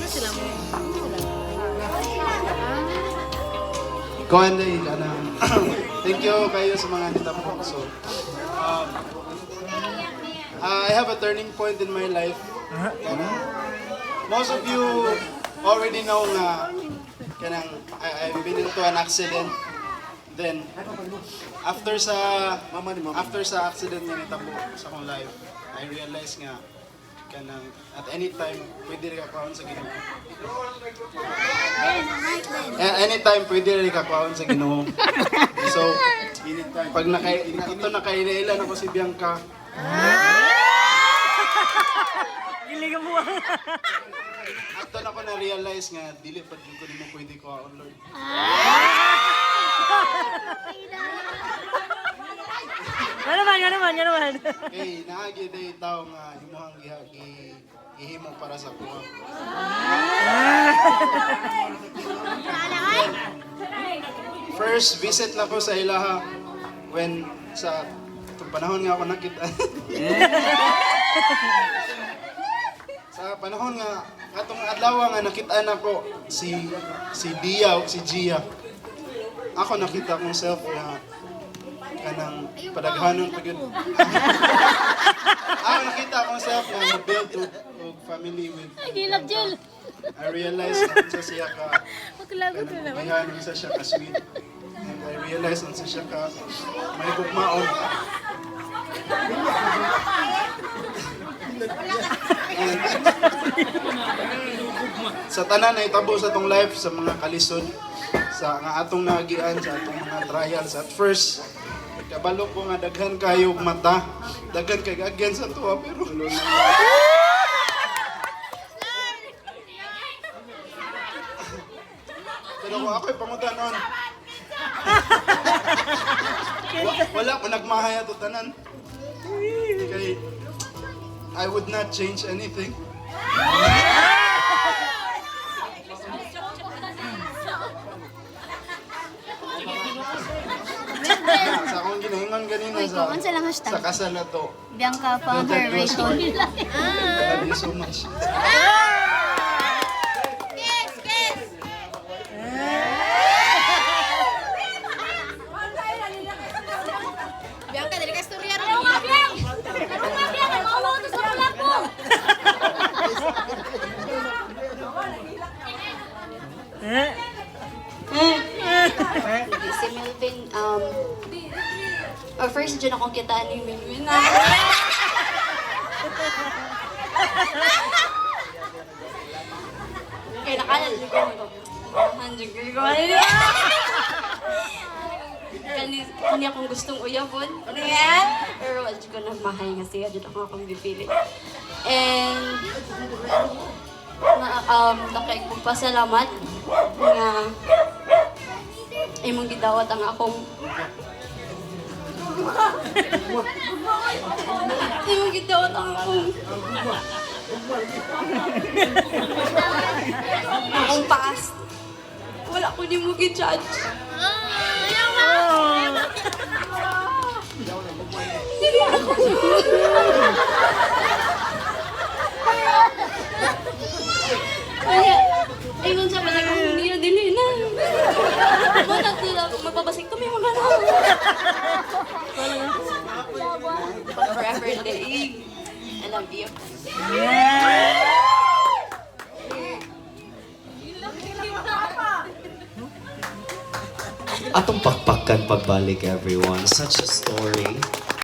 sila mo? Kuhan day, thank you kayo sa mga nita po. So, I have a turning point in my life. Most of you already know nga I've been into an accident. Then after sa accident nga nitabo sa akong life, I realized nga at any time pwede rin kakuhaon sa Ginoo. Anytime pwede rin kakuhaon sa Ginoo. So pag nakailan ako si Bianca. Giling mo. Ato na ko na-realize nga, dili pa din ko mo pwede ko ako, Lord. Ano naman? Okay, naagi day tao nga imuhang gihimo para sa kuha. First visit na ko sa ilaha when sa itong panahon nga ako nakita. Sa panahon nga atong adlaw nga nakita na ko si Dia o si Gia. Ako nakita kong self na kanang padaghanon pa gyud. Ako nakita kong self na build og family with. I realized na siya ka Maglagot na naman. mayanon sa siya ka sweet. And I realized na siya ka may gugmaon. And sa tanan na itabo sa tong life, sa mga kalisod, sa nga atong nagian, sa atong mga trials. At first, kabalo ko nga daghan kayo mata, daghan kay agyan sa tuwa, pero pero kung ako'y pangutanon, wala ko nagmahaya to tanan. Kay I would not change anything. Sa akong ginahingon ganina sa kasal na to. Bianca found her way home. I love you so much. Bianca, dali ka istorya rin. Si Melvin, first dyan akong kitaan ni Melvin. Kaya nakalan ko ito. Kani akong gustong uyabon. Pero wala ko nagmahay nga siya. Dito akong bipili. And nakaigpagpasalamat nga imong gidawat ang akong imong gidawat ang akong past. Wala ko ni mo gi-judge. Dili ako. Ayun siya pala kung hindi na dili na. Wala sila, magpapasik kami mga na. Forever day. I love you. Atong pakpakan pagbalik everyone. Such a story.